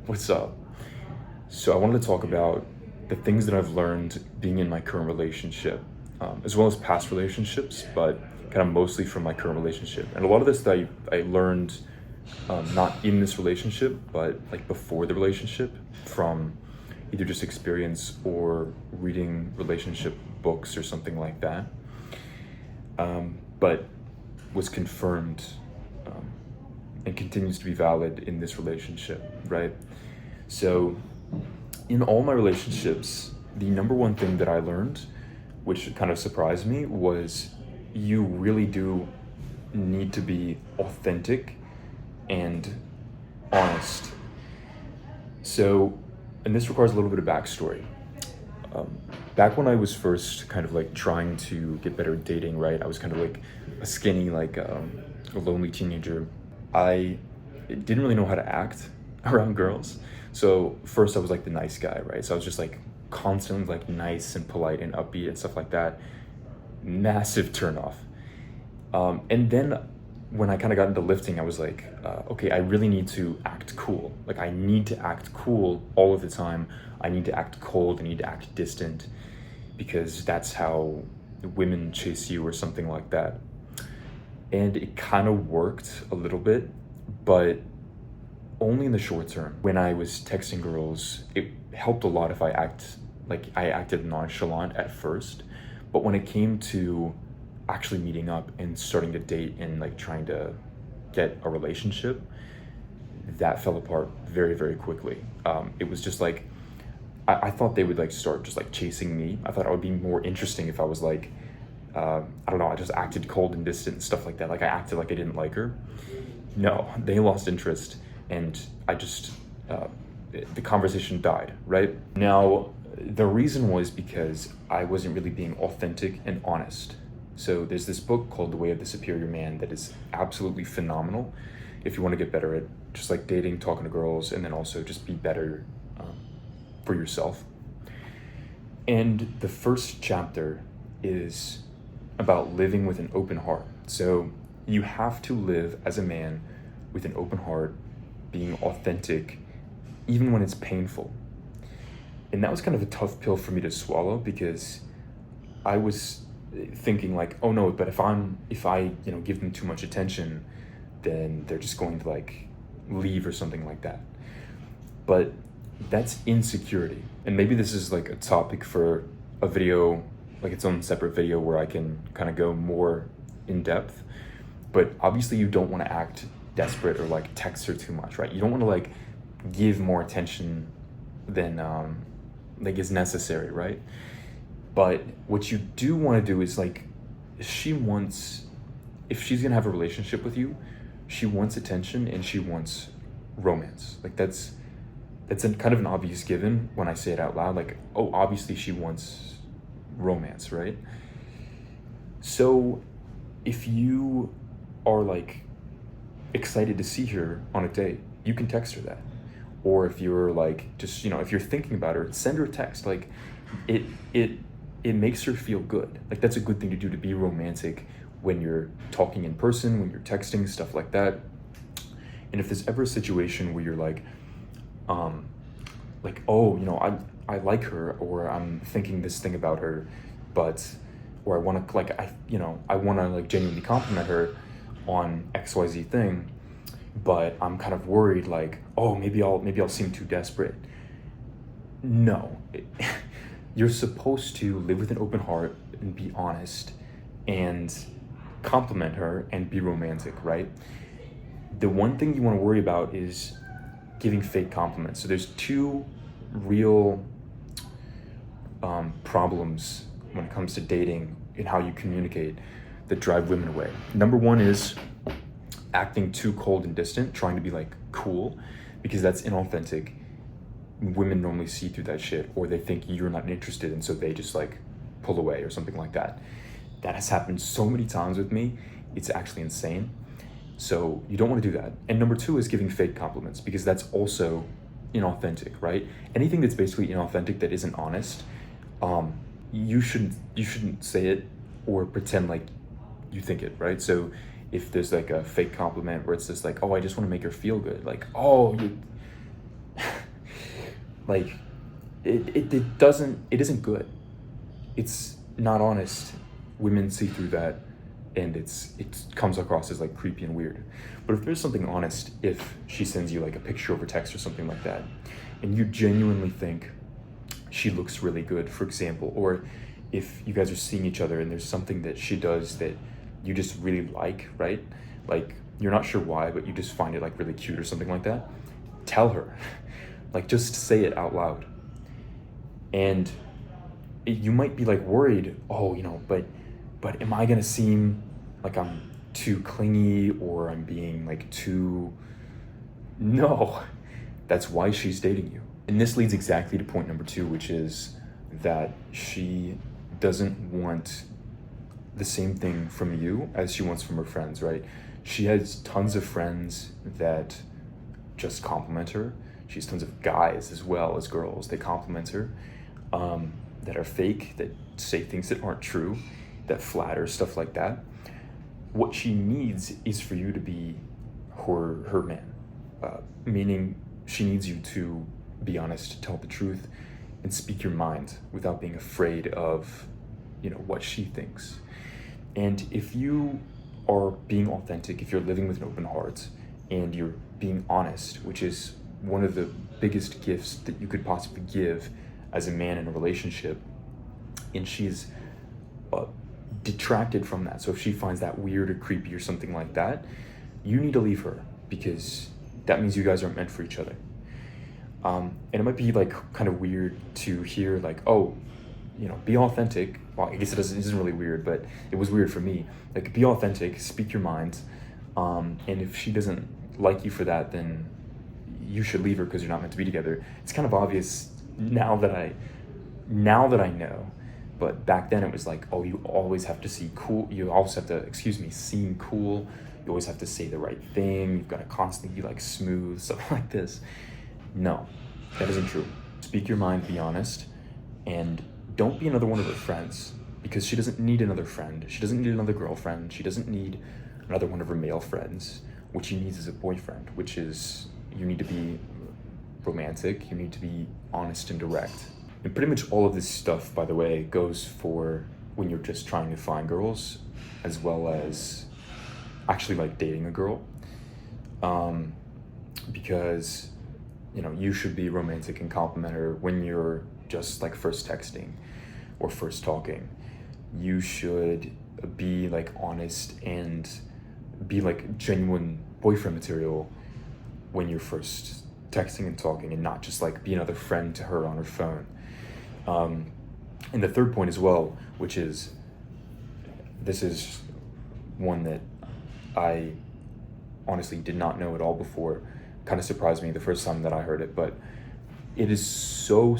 What's up? So I wanted to talk about the things that I've learned being in my current relationship, as well as past relationships, but kind of mostly from my current relationship. And a lot of this that I learned not in this relationship, but like before the relationship, from either just experience or reading relationship books or something like that. But was confirmed and continues to be valid in this relationship, right? So, in all my relationships, the number one thing that I learned, which kind of surprised me, was you really do need to be authentic and honest. So, and this requires a little bit of backstory. Back when I was first kind of like trying to get better at dating, right? I was kind of like a skinny, like a lonely teenager. I didn't really know how to act around girls. So first I was like the nice guy, right? So I was just like constantly like nice and polite and upbeat and stuff like that. Massive turnoff. And then when I kind of got into lifting, I was like, okay, I really need to act cool. Like I need to act cool all of the time. I need to act cold. I need to act distant because that's how women chase you or something like that. And it kind of worked a little bit, but only in the short term. When I was texting girls, it helped a lot if I acted nonchalant at first, but when it came to actually meeting up and starting to date and like trying to get a relationship, that fell apart very, very quickly. It was just like, I thought they would like start just like chasing me. I thought I would be more interesting if I was like, I don't know, I just acted cold and distant and stuff like that. Like I acted like I didn't like her. No, they lost interest and I just, the conversation died, right? Now, the reason was because I wasn't really being authentic and honest. So there's this book called The Way of the Superior Man that is absolutely phenomenal if you want to get better at just like dating, talking to girls, and then also just be better for yourself. And the first chapter is about living with an open heart. So you have to live as a man with an open heart, being authentic, even when it's painful. And that was kind of a tough pill for me to swallow because I was thinking like, oh no, but if I give them too much attention, then they're just going to like leave or something like that. But that's insecurity. And maybe this is like a topic for a video, like its own separate video where I can kind of go more in depth. But obviously you don't want to act desperate or like text her too much, right? You don't want to like give more attention than like is necessary, right? But what you do want to do is like, if she's gonna have a relationship with you, she wants attention and she wants romance. Like that's a kind of an obvious given when I say it out loud. Like, oh, obviously she wants romance, right? So if you are like excited to see her on a date, you can text her that. Or if you're like just, if you're thinking about her, send her a text. Like it makes her feel good. Like that's a good thing to do, to be romantic when you're talking in person, when you're texting, stuff like that. And if there's ever a situation where you're like, oh, I like her, or I'm thinking this thing about her, or I want to I want to like genuinely compliment her on XYZ thing, but I'm kind of worried like, oh, maybe I'll seem too desperate. No, you're supposed to live with an open heart and be honest and compliment her and be romantic, right? The one thing you want to worry about is giving fake compliments. So there's two real problems when it comes to dating and how you communicate that drive women away. Number one is acting too cold and distant, trying to be like cool, because that's inauthentic. Women normally see through that shit, or they think you're not interested, and so they just like pull away or something like that. That has happened so many times with me. It's actually insane. So you don't want to do that. And number two is giving fake compliments, because that's also inauthentic, right? Anything that's basically inauthentic, that isn't honest, you shouldn't say it or pretend like you think it, right? So if there's like a fake compliment where it's just like, oh, I just want to make her feel good, like, oh, you Like, it isn't good. It's not honest. Women see through that, and it comes across as like creepy and weird. But if there's something honest, if she sends you like a picture over text or something like that, and you genuinely think she looks really good, for example, or if you guys are seeing each other and there's something that she does that you just really like, right? Like, you're not sure why, but you just find it like really cute or something like that, tell her. Like, just say it out loud. And you might be like worried, oh, but am I gonna seem like I'm too clingy or I'm being like too... No, that's why she's dating you. And this leads exactly to point number 2, which is that she doesn't want the same thing from you as she wants from her friends, right? She has tons of friends that just compliment her. She has tons of guys as well as girls. They compliment her, that are fake, that say things that aren't true, that flatter, stuff like that. What she needs is for you to be her man, meaning she needs you to be honest, tell the truth, and speak your mind without being afraid of, what she thinks. And if you are being authentic, if you're living with an open heart, and you're being honest, which is one of the biggest gifts that you could possibly give as a man in a relationship, and she's detracted from that. So if she finds that weird or creepy or something like that, you need to leave her, because that means you guys aren't meant for each other. And it might be like kind of weird to hear like, oh, be authentic. Well, I guess it isn't really weird, but it was weird for me. Like, be authentic, speak your mind. And if she doesn't like you for that, then you should leave her, because you're not meant to be together. It's kind of obvious now that I know, but back then it was like, oh, you always have to seem cool. You always have to, seem cool. You always have to say the right thing. You've got to constantly be like smooth, stuff like this. No, that isn't true. Speak your mind, be honest, and don't be another one of her friends, because she doesn't need another friend. She doesn't need another girlfriend. She doesn't need another one of her male friends. What she needs is a boyfriend, which is, you need to be romantic, you need to be honest and direct. And pretty much all of this stuff, by the way, goes for when you're just trying to find girls, as well as actually like dating a girl. Because you should be romantic and compliment her when you're just like first texting or first talking. You should be like honest and be like genuine boyfriend material when you're first texting and talking, and not just like be another friend to her on her phone. And the third point as well, which is, this is one that I honestly did not know at all before. Kind of surprised me the first time that I heard it, but it is so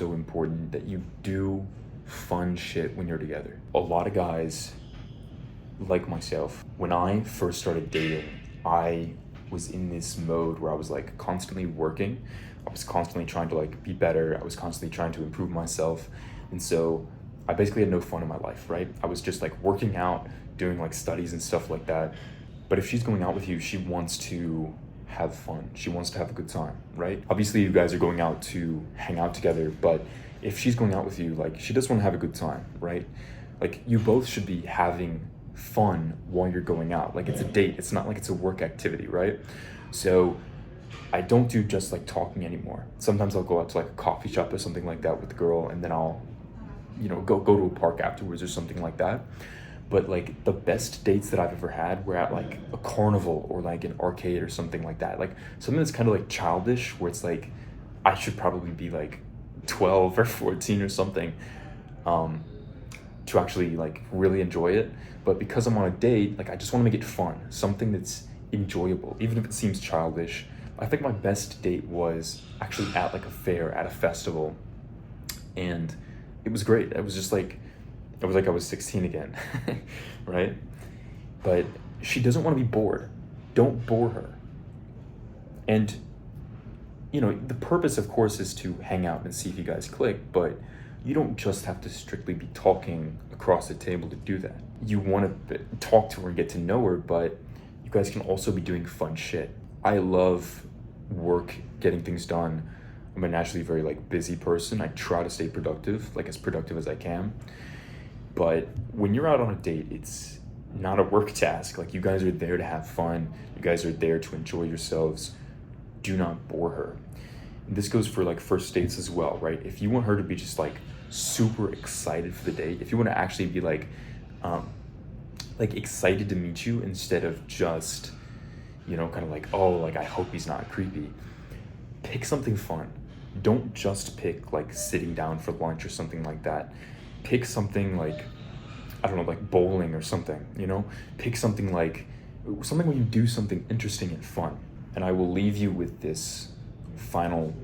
important that you do fun shit when you're together. A lot of guys, like myself, when I first started dating, I was in this mode where I was like constantly working. I was constantly trying to like be better. I was constantly trying to improve myself. And so I basically had no fun in my life, right? I was just like working out, doing like studies and stuff like that. But if she's going out with you, she wants to have fun. She wants to have a good time, right? Obviously you guys are going out to hang out together, but if she's going out with you, like, she does want to have a good time, right? Like, you both should be having fun while you're going out. Like, it's a date. It's not like it's a work activity, right? So I don't do just like talking anymore. Sometimes I'll go out to like a coffee shop or something like that with the girl, and then I'll, go to a park afterwards or something like that. But like the best dates that I've ever had were at like a carnival or like an arcade or something like that. Like something that's kind of like childish, where it's like I should probably be like 12 or 14 or something, to actually like really enjoy it. But because I'm on a date, like I just want to make it fun, something that's enjoyable, even if it seems childish. I think my best date was actually at like a fair, at a festival, and it was great. It was just like, it was like I was 16 again, right? But she doesn't want to be bored. Don't bore her. And, the purpose, of course, is to hang out and see if you guys click, but you don't just have to strictly be talking across the table to do that. You want to talk to her and get to know her, but you guys can also be doing fun shit. I love work, getting things done. I'm a naturally very like busy person. I try to stay productive, like as productive as I can. But when you're out on a date, it's not a work task. Like, you guys are there to have fun. You guys are there to enjoy yourselves. Do not bore her. And this goes for like first dates as well, right? If you want her to be just like super excited for the date, if you want to actually be like excited to meet you instead of just, you know, kind of like, oh, like I hope he's not creepy. Pick something fun. Don't just pick like sitting down for lunch or something like that. Pick something like, I don't know, like bowling or something, you know? Pick something like, something where you do something interesting and fun. And I will leave you with this final,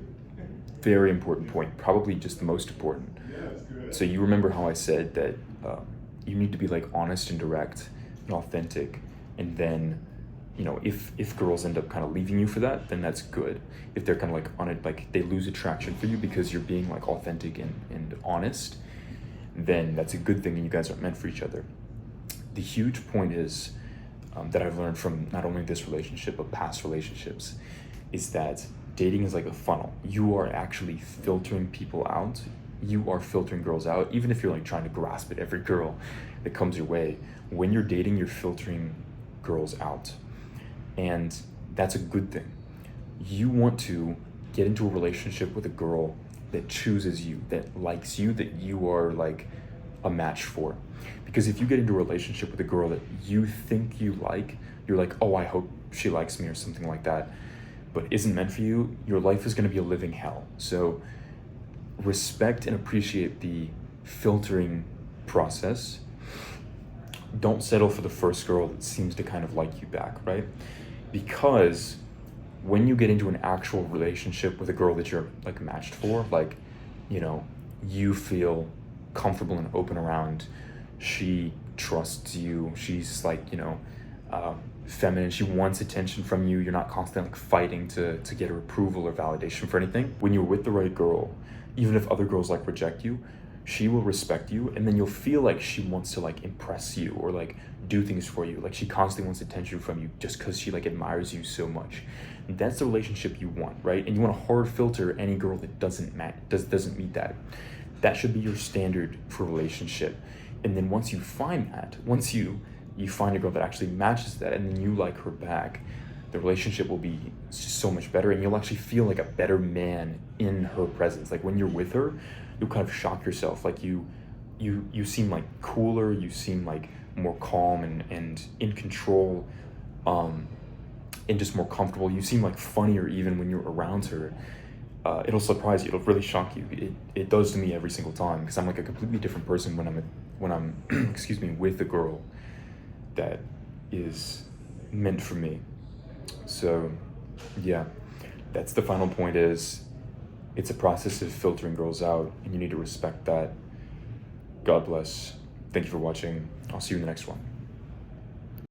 very important point, probably just the most important. So you remember how I said that you need to be like honest and direct and authentic, and then, you know, if girls end up kind of leaving you for that, then that's good. If they're kind of like on it, like they lose attraction for you because you're being like authentic and honest, then that's a good thing and you guys aren't meant for each other. The huge point is that I've learned from not only this relationship but past relationships is that dating is like a funnel. You are actually filtering people out. You are filtering girls out, even if you're like trying to grasp at every girl that comes your way. When you're dating, you're filtering girls out, and that's a good thing. You want to get into a relationship with a girl that chooses you, that likes you, that you are like a match for. Because if you get into a relationship with a girl that you think you like, you're like, oh, I hope she likes me or something like that, but isn't meant for you, your life is going to be a living hell. So respect and appreciate the filtering process. Don't settle for the first girl that seems to kind of like you back, right? Because when you get into an actual relationship with a girl that you're like matched for, like, you know, you feel comfortable and open around, she trusts you, she's like, you know, feminine, she wants attention from you, you're not constantly like fighting to get her approval or validation for anything. When you're with the right girl, even if other girls like reject you, she will respect you, and then you'll feel like she wants to like impress you or like do things for you. Like, she constantly wants attention from you just because she like admires you so much. And that's the relationship you want, right? And you want to hard filter any girl that doesn't meet that. That should be your standard for relationship. And then once you find that, once you find a girl that actually matches that, and then you like her back, the relationship will be just so much better, and you'll actually feel like a better man in her presence. Like, when you're with her, you'll kind of shock yourself. Like, you seem like cooler, you seem like more calm and in control, and just more comfortable. You seem like funnier even when you're around her. It'll surprise you. It'll really shock you. It does to me every single time, because I'm like a completely different person when I'm excuse me, with a girl that is meant for me. So yeah, that's the final point. Is it's a process of filtering girls out, and you need to respect that. God bless. Thank you for watching. I'll see you in the next one.